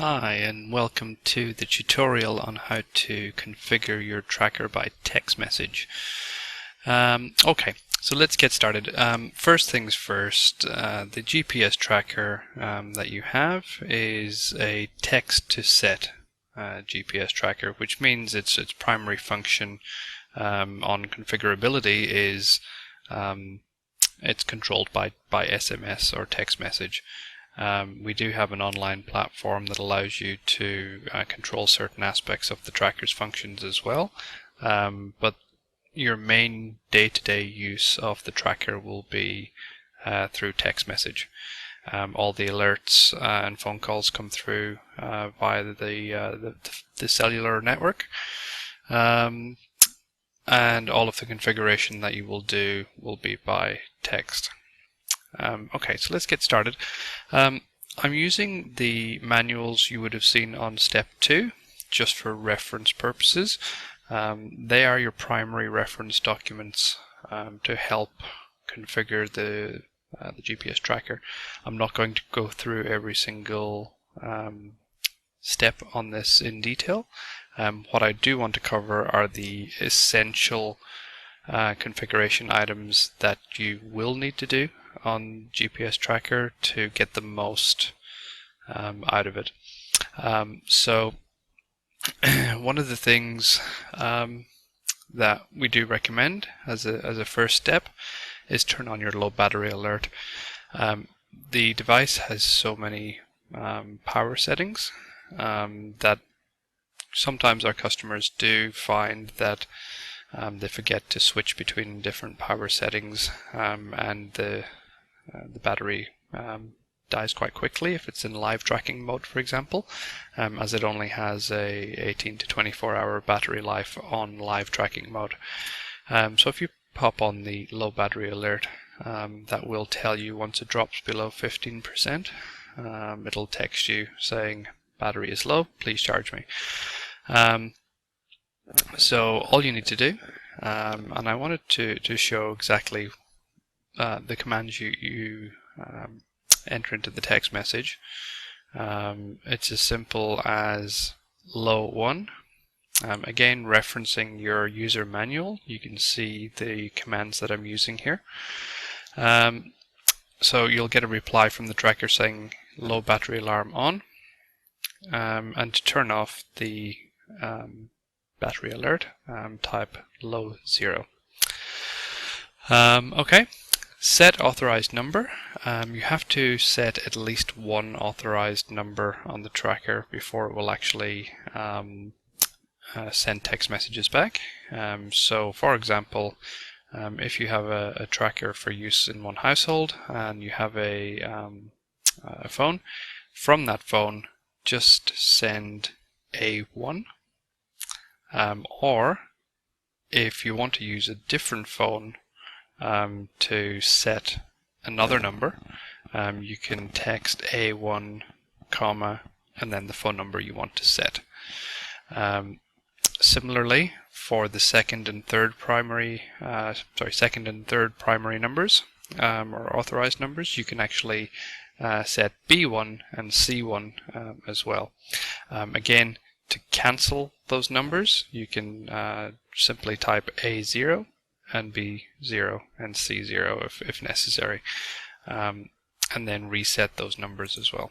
Hi, and welcome to the tutorial on how to configure your tracker by text message. Okay, so let's get started. First things first, the GPS tracker that you have is a text to set GPS tracker, which means its primary function on configurability is it's controlled by SMS or text message. We do have an online platform that allows you to control certain aspects of the tracker's functions as well, but your main day-to-day use of the tracker will be through text message. All the alerts and phone calls come through via the cellular network, and all of the configuration that you will do will be by text. Okay, so let's get started. I'm using the manuals you would have seen on step 2 just for reference purposes. They are your primary reference documents to help configure the GPS tracker. I'm not going to go through every single step on this in detail. What I do want to cover are the essential configuration items that you will need to do on GPS tracker to get the most out of it. So one of the things that we do recommend as a first step is turn on your low battery alert. The device has so many power settings that sometimes our customers do find that they forget to switch between different power settings, and the battery dies quite quickly if it's in live tracking mode, for example, as it only has a 18 to 24 hour battery life on live tracking mode. So if you pop on the low battery alert, that will tell you once it drops below 15%, it'll text you saying battery is low, please charge me. So all you need to do, and I wanted to show exactly the commands you enter into the text message. It's as simple as low 1. Again, referencing your user manual, you can see the commands that I'm using here. So you'll get a reply from the tracker saying low battery alarm on, and to turn off the battery alert, type low 0. Okay. Set authorized number. You have to set at least one authorized number on the tracker before it will actually send text messages back. So for example, if you have a tracker for use in one household and you have a phone, from that phone just send A1. Or if you want to use a different phone to set another number, you can text A1, comma, and then the phone number you want to set. Similarly, for the second and third primary numbers or authorized numbers, you can actually set B1 and C1 as well. Again, to cancel those numbers, you can simply type A0 and B0 and C0 if necessary, and then reset those numbers as well.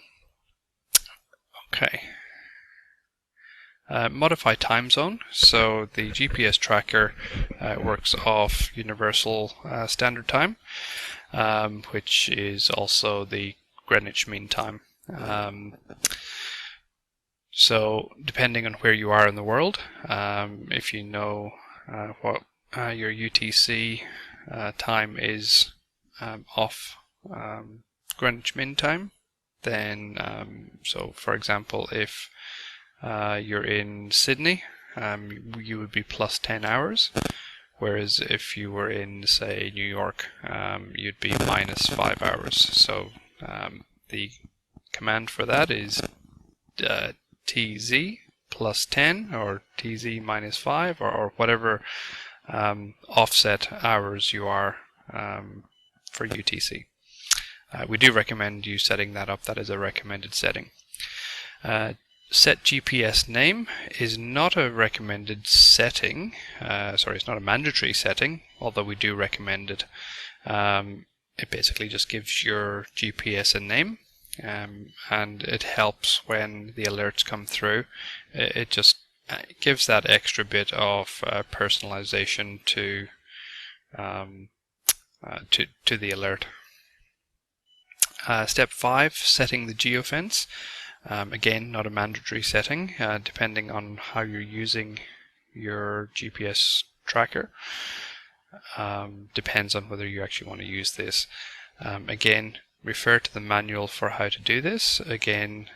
Okay. Modify time zone. So the GPS tracker works off Universal Standard Time, which is also the Greenwich Mean Time. So depending on where you are in the world, if you know what your UTC time is off Greenwich Mean Time, then so for example, if you're in Sydney, you would be plus 10 hours, whereas if you were in, say, New York, you'd be minus 5 hours. So the command for that is TZ plus 10 or TZ minus 5 or whatever offset hours you are for UTC. We do recommend you setting that up. That is a recommended setting. Set GPS name is not a recommended setting. Sorry, it's not a mandatory setting, although we do recommend it. It basically just gives your GPS a name, and it helps when the alerts come through. It just gives that extra bit of personalization to the alert. Step 5, setting the geofence. Again, not a mandatory setting, depending on how you're using your GPS tracker. Depends on whether you actually want to use this. Again, refer to the manual for how to do this. Again,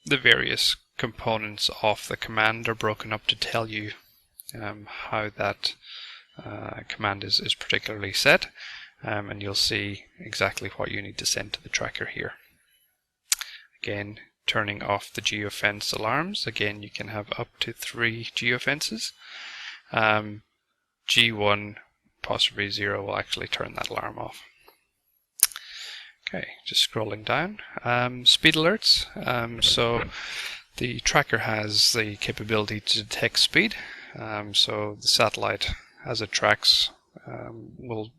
the various components of the command are broken up to tell you how that command is particularly set, and you'll see exactly what you need to send to the tracker here. Again, turning off the geofence alarms. Again, you can have up to 3 geofences. G1, possibly 0, will actually turn that alarm off. Okay, just scrolling down. Speed alerts. So the tracker has the capability to detect speed. So the satellite, as it tracks, will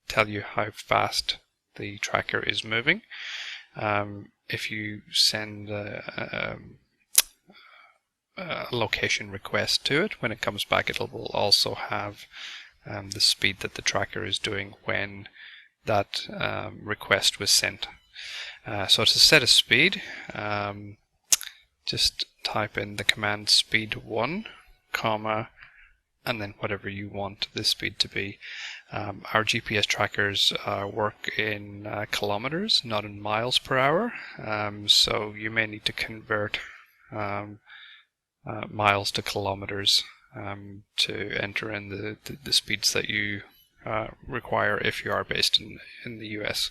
tell you how fast the tracker is moving. If you send a location request to it, when it comes back, it will also have the speed that the tracker is doing when that request was sent. So to set a speed, just type in the command speed 1, comma, and then whatever you want the speed to be. Our GPS trackers work in kilometers, not in miles per hour, so you may need to convert miles to kilometers to enter in the speeds that you require if you are based in the US.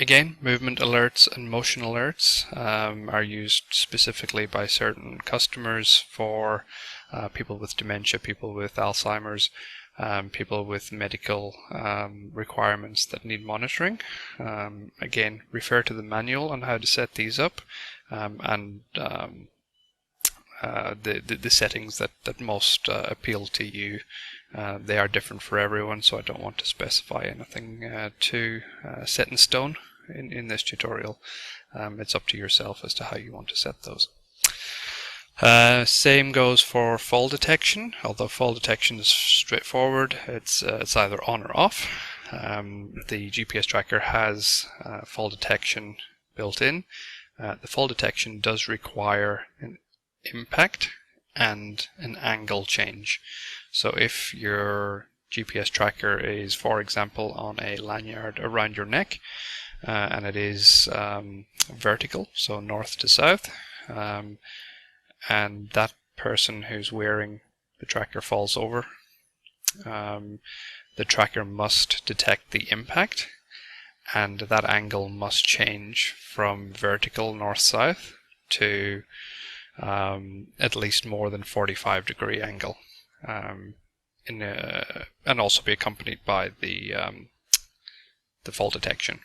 Again, movement alerts and motion alerts are used specifically by certain customers for people with dementia, people with Alzheimer's, people with medical requirements that need monitoring. Again, refer to the manual on how to set these up, and the settings that most appeal to you. They are different for everyone, so I don't want to specify anything too set in stone in this tutorial. It's up to yourself as to how you want to set those. Same goes for fall detection, although fall detection is straightforward. It's either on or off. The GPS tracker has fall detection built in. The fall detection does require an impact and an angle change. So if your GPS tracker is, for example, on a lanyard around your neck, and it is vertical, so north to south, and that person who's wearing the tracker falls over, the tracker must detect the impact, and that angle must change from vertical north-south to at least more than 45-degree angle, and also be accompanied by the fall detection.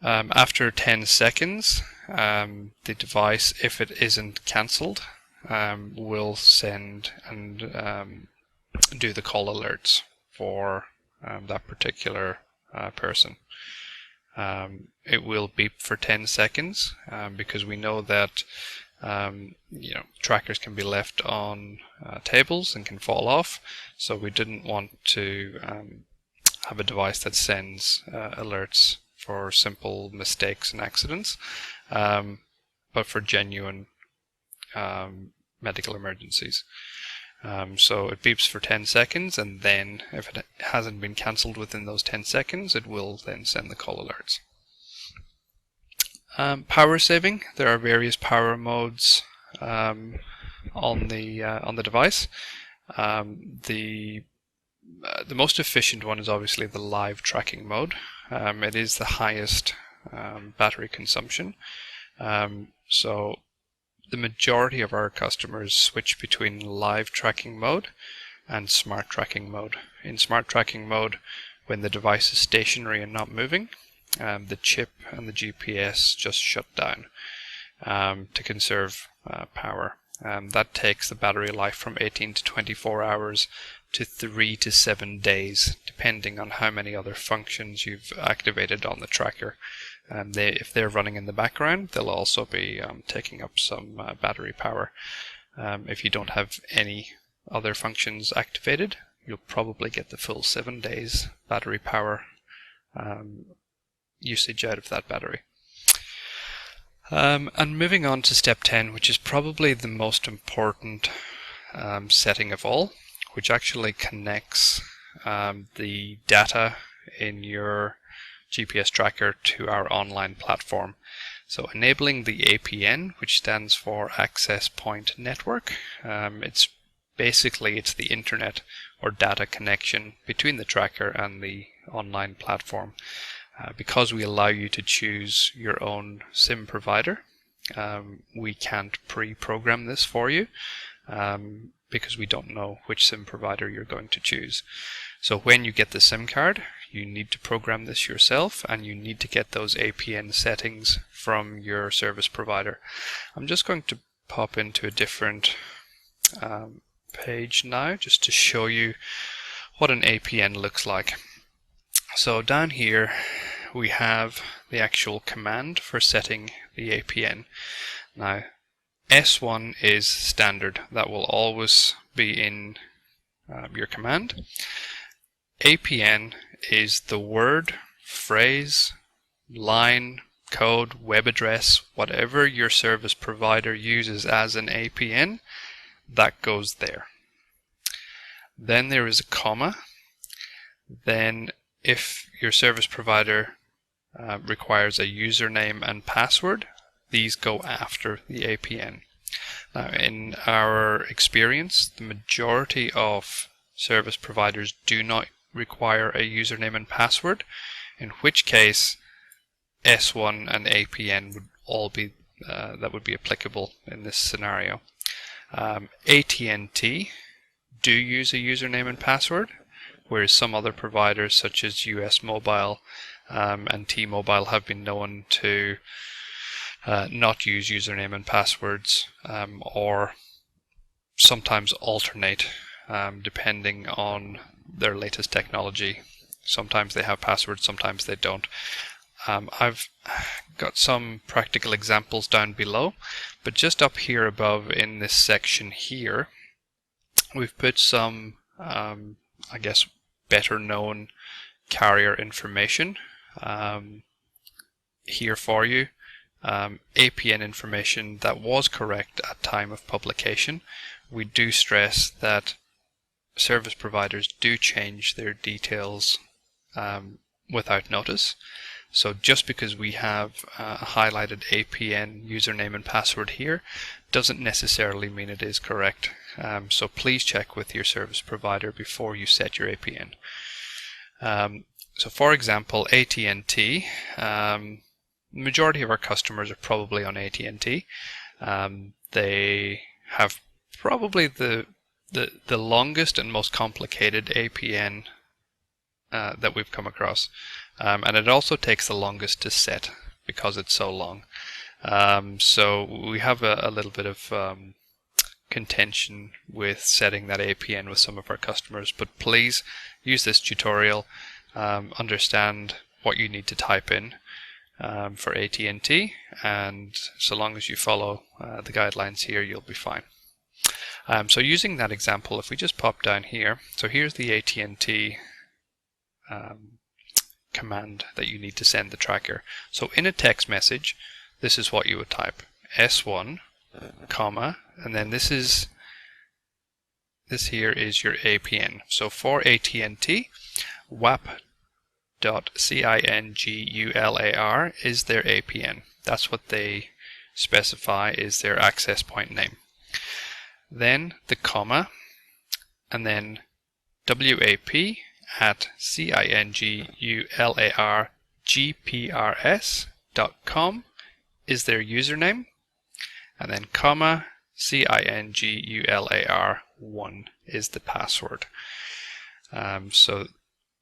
After 10 seconds, the device, if it isn't cancelled, will send and do the call alerts for that particular person. It will beep for 10 seconds because we know that trackers can be left on tables and can fall off, so we didn't want to have a device that sends alerts for simple mistakes and accidents, but for genuine medical emergencies. So it beeps for 10 seconds, and then if it hasn't been cancelled within those 10 seconds, it will then send the call alerts. Power saving. There are various power modes on the device. The most efficient one is obviously the live tracking mode. It is the highest battery consumption. So the majority of our customers switch between live tracking mode and smart tracking mode. In smart tracking mode, when the device is stationary and not moving, the chip and the GPS just shut down to conserve power. That takes the battery life from 18 to 24 hours to 3 to 7 days, depending on how many other functions you've activated on the tracker. If they're running in the background, they'll also be taking up some battery power. If you don't have any other functions activated, you'll probably get the full 7 days battery power usage out of that battery. And moving on to step 10, which is probably the most important setting of all, which actually connects the data in your GPS tracker to our online platform. So enabling the APN, which stands for Access Point Network. It's the internet or data connection between the tracker and the online platform. Because we allow you to choose your own SIM provider, we can't pre-program this for you because we don't know which SIM provider you're going to choose. So when you get the SIM card, you need to program this yourself, and you need to get those APN settings from your service provider. I'm just going to pop into a different page now just to show you what an APN looks like. So down here we have the actual command for setting the APN. Now S1 is standard. That will always be in your command. APN is the word, phrase, line, code, web address, whatever your service provider uses as an APN, that goes there. Then there is a comma. Then if your service provider requires a username and password, these go after the APN. Now, in our experience, the majority of service providers do not require a username and password, in which case S1 and APN would all be that would be applicable in this scenario. AT&T do use a username and password, whereas some other providers such as US Mobile and T-Mobile have been known to not use username and passwords, or sometimes alternate depending on their latest technology. Sometimes they have passwords, sometimes they don't. I've got some practical examples down below, but just up here above in this section here, we've put some, I guess, better known carrier information here for you. APN information that was correct at time of publication. We do stress that service providers do change their details without notice. So just because we have a highlighted APN username and password here doesn't necessarily mean it is correct. So please check with your service provider before you set your APN. So for example, AT&T, the majority of our customers are probably on AT&T. They have probably the longest and most complicated APN that we've come across. And it also takes the longest to set because it's so long. So we have a little bit of contention with setting that APN with some of our customers, but please use this tutorial, understand what you need to type in for AT&T, and so long as you follow the guidelines here, you'll be fine. So using that example, if we just pop down here, so here's the AT&T command that you need to send the tracker. So in a text message, this is what you would type: S1, comma, and then this here is your APN. So for AT&T, WAP.CINGULAR is their APN. That's what they specify is their access point name. Then the comma, and then WAP at CINGULARGPRS.com is their username, and then comma CINGULAR1 is the password. So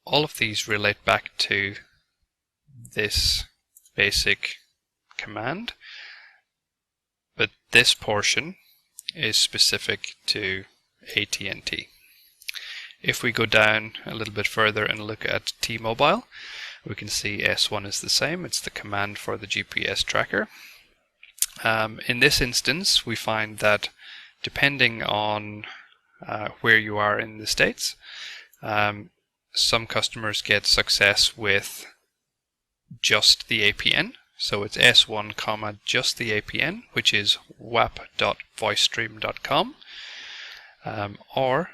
all of these relate back to this basic command, but this portion is specific to AT&T. If we go down a little bit further and look at T-Mobile, we can see S1 is the same. It's the command for the GPS tracker. In this instance, we find that depending on where you are in the States, some customers get success with just the APN. So it's S1, comma, just the APN, which is wap.voicestream.com. Or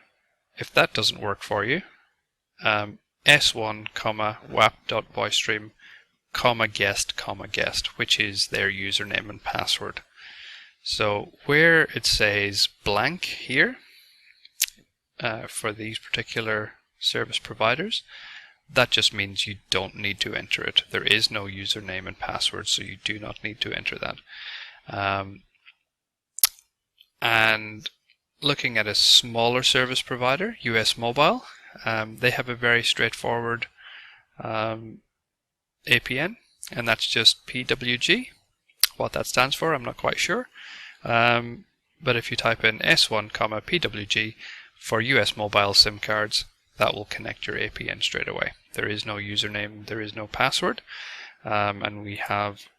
if that doesn't work for you, S1, comma, wap.voicestream, comma, guest, which is their username and password. So where it says blank here, for these particular service providers, that just means you don't need to enter it. There is no username and password, so you do not need to enter that. And looking at a smaller service provider, US Mobile, they have a very straightforward APN, and that's just PWG. What that stands for, I'm not quite sure. But if you type in S1, PWG for US Mobile SIM cards, that will connect your APN straight away. There is no username, there is no password, and we have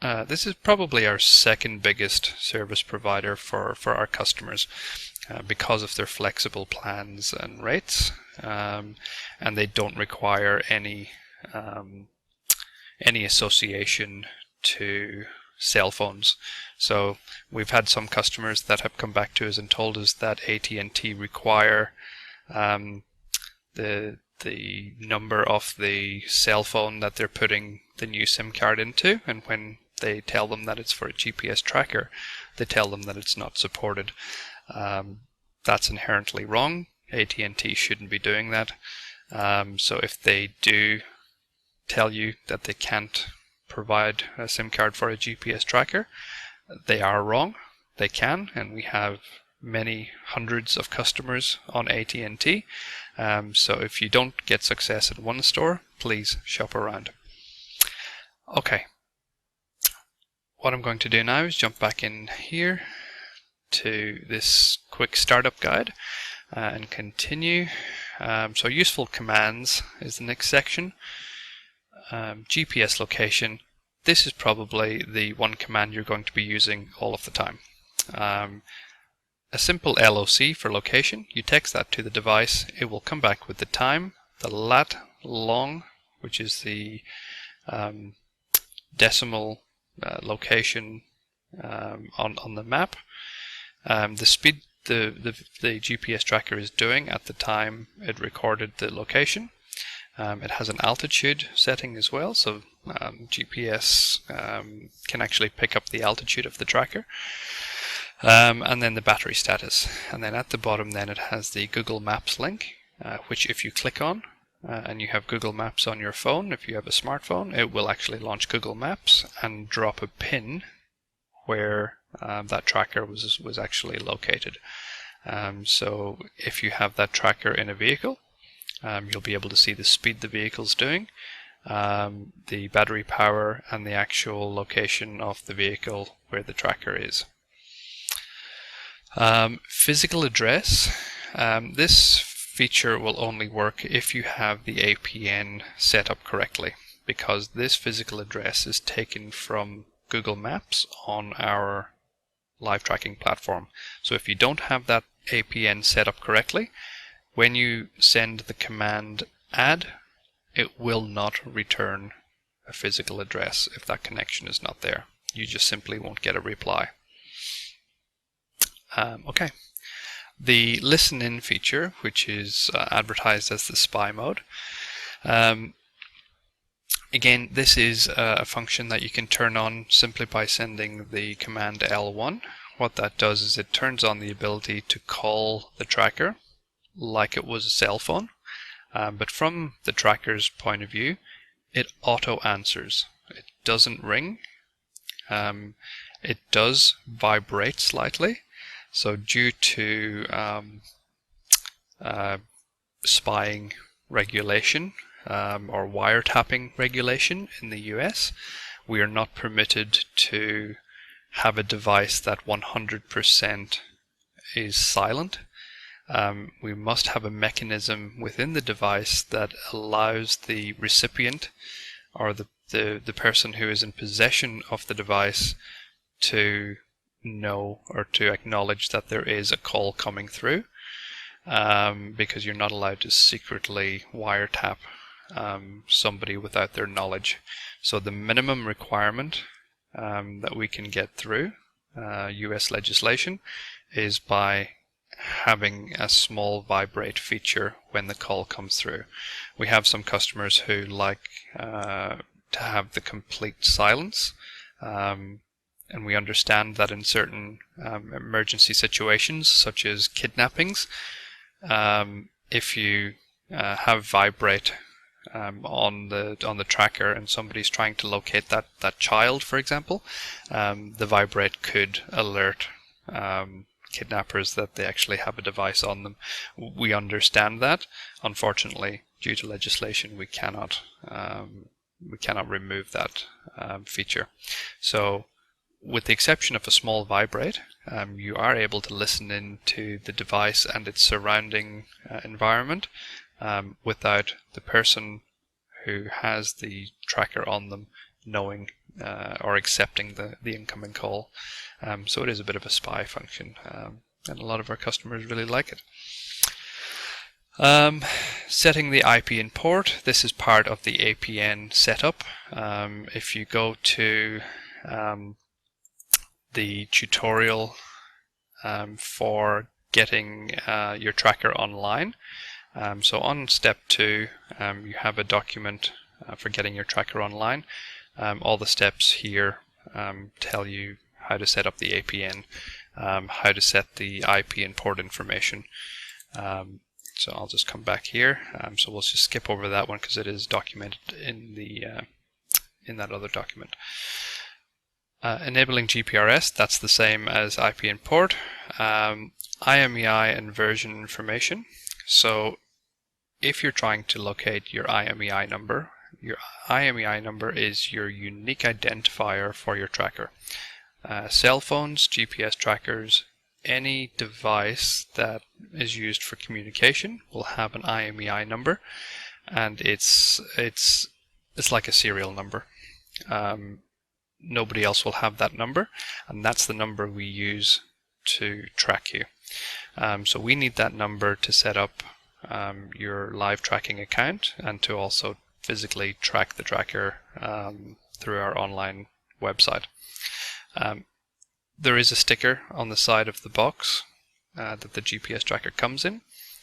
this is probably our second biggest service provider for our customers because of their flexible plans and rates, and they don't require any association to cell phones. So we've had some customers that have come back to us and told us that AT&T require the number of the cell phone that they're putting the new SIM card into, and when they tell them that it's for a GPS tracker, they tell them that it's not supported. That's inherently wrong. AT&T shouldn't be doing that. So if they do tell you that they can't provide a SIM card for a GPS tracker, they are wrong. They can, and we have many hundreds of customers on AT&T. So if you don't get success at one store, please shop around. Okay. What I'm going to do now is jump back in here to this quick startup guide and continue. So useful commands is the next section. GPS location. This is probably the one command you're going to be using all of the time. A simple LOC for location. You text that to the device. It will come back with the time, the lat long, which is the decimal location on the map, the speed the GPS tracker is doing at the time it recorded the location. It has an altitude setting as well, so GPS can actually pick up the altitude of the tracker. And then the battery status. And then at the bottom then it has the Google Maps link, which if you click on, and you have Google Maps on your phone, if you have a smartphone, it will actually launch Google Maps and drop a pin where that tracker was actually located. So if you have that tracker in a vehicle, you'll be able to see the speed the vehicle's doing, the battery power, and the actual location of the vehicle where the tracker is. Physical address. This feature will only work if you have the APN set up correctly, because this physical address is taken from Google Maps on our live tracking platform. So if you don't have that APN set up correctly, when you send the command add, it will not return a physical address if that connection is not there. You just simply won't get a reply. Okay. The listen in feature, which is advertised as the spy mode. Again, this is a function that you can turn on simply by sending the command L1. What that does is it turns on the ability to call the tracker like it was a cell phone, but from the tracker's point of view, it auto answers. It doesn't ring. It does vibrate slightly. So due to spying regulation, or wiretapping regulation in the US. We are not permitted to have a device that 100% is silent. We must have a mechanism within the device that allows the recipient or the person who is in possession of the device to know or to acknowledge that there is a call coming through, because you're not allowed to secretly wiretap somebody without their knowledge. So the minimum requirement that we can get through US legislation is by having a small vibrate feature when the call comes through. We have some customers who like to have the complete silence, and we understand that in certain emergency situations, such as kidnappings, if you have vibrate on the tracker and somebody's trying to locate that child, for example, the vibrate could alert kidnappers that they actually have a device on them. We understand that. Unfortunately, due to legislation, we cannot remove that feature. So, with the exception of a small vibrate, you are able to listen into the device and its surrounding environment without the person who has the tracker on them knowing or accepting the incoming call. So it is a bit of a spy function, and a lot of our customers really like it. Setting the IP in port. This is part of the APN setup. If you go to the tutorial for getting your tracker online, so on step 2, you have a document for getting your tracker online. All the steps here tell you how to set up the APN, how to set the IP and port information. So I'll just come back here. So we'll just skip over that one because it is documented in that other document. Enabling GPRS, that's the same as IP and port. IMEI and version information. So if you're trying to locate your IMEI number is your unique identifier for your tracker. Cell phones, GPS trackers, any device that is used for communication will have an IMEI number, and it's like a serial number. Nobody else will have that number, and that's the number we use to track you. So we need that number to set up your live tracking account and to also physically track the tracker through our online website. There is a sticker on the side of the box that the GPS tracker comes in.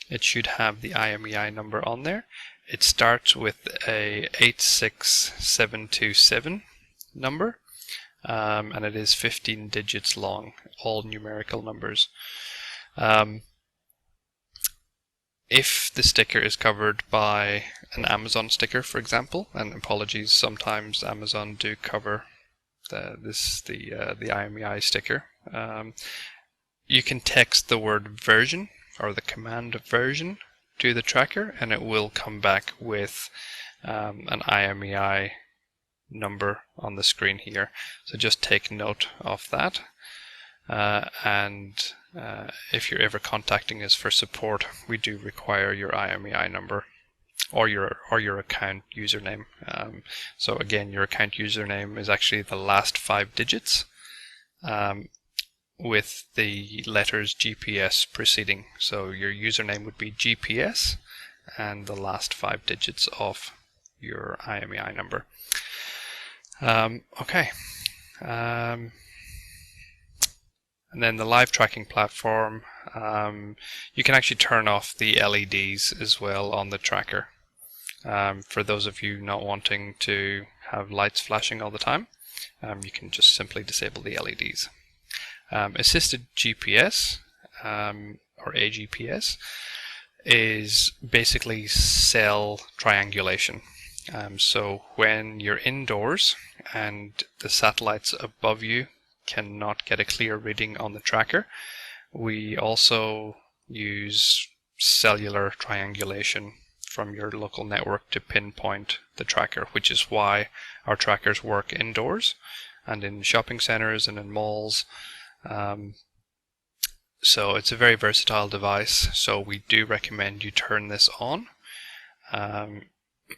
It should have the IMEI number on there. It starts with a 86727 number, and it is 15 digits long, all numerical numbers. If the sticker is covered by an Amazon sticker, for example, and apologies, sometimes Amazon do cover the IMEI sticker, you can text the word version or the command version to the tracker, and it will come back with an IMEI number on the screen here. So just take note of that. And if you're ever contacting us for support, we do require your IMEI number or your account username. So again, your account username is actually the last 5 digits with the letters GPS preceding. So your username would be GPS and the last 5 digits of your IMEI number. Okay. And then the live tracking platform, you can actually turn off the LEDs as well on the tracker. For those of you not wanting to have lights flashing all the time, you can just simply disable the LEDs. Assisted GPS, or AGPS, is basically cell triangulation. So when you're indoors and the satellites above you cannot get a clear reading on the tracker, we also use cellular triangulation from your local network to pinpoint the tracker, which is why our trackers work indoors and in shopping centers and in malls. So it's a very versatile device, so we do recommend you turn this on.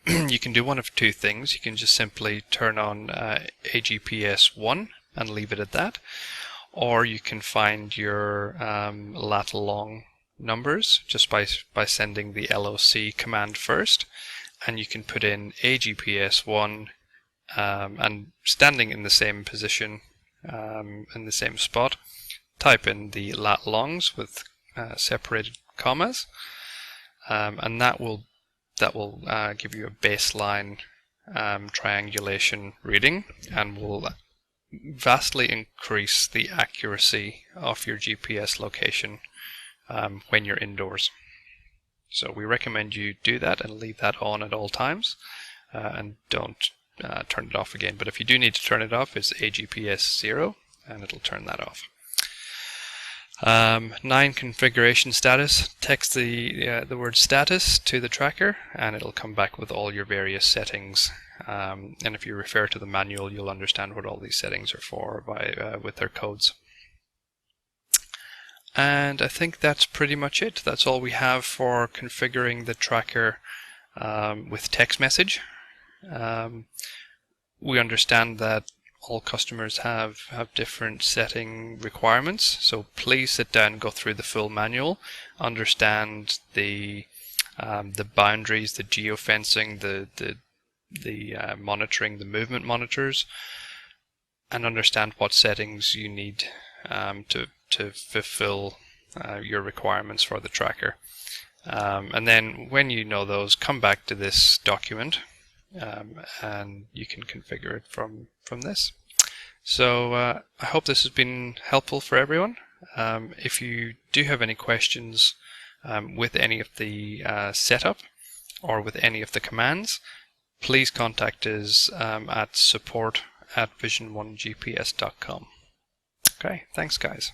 You can do one of two things. You can just simply turn on AGPS 1 and leave it at that, or you can find your lat long numbers just by sending the LOC command first, and you can put in AGPS 1 and standing in the same position, in the same spot, type in the lat longs with separated commas, and that will give you a baseline triangulation reading, and will vastly increase the accuracy of your GPS location when you're indoors. So we recommend you do that and leave that on at all times, and don't turn it off again. But if you do need to turn it off, it's AGPS 0 and it'll turn that off. 9, configuration status. Text the word status to the tracker and it'll come back with all your various settings. And if you refer to the manual, you'll understand what all these settings are for with their codes. And I think that's pretty much it. That's all we have for configuring the tracker with text message. We understand that all customers have different setting requirements, so please sit down and go through the full manual, understand the boundaries, the geofencing, the monitoring, the movement monitors, and understand what settings you need to fulfill your requirements for the tracker. And then when you know those, come back to this document and you can configure it from this. So I hope this has been helpful for everyone. If you do have any questions with any of the setup or with any of the commands, please contact us at support@visiononegps.com. Okay, thanks guys.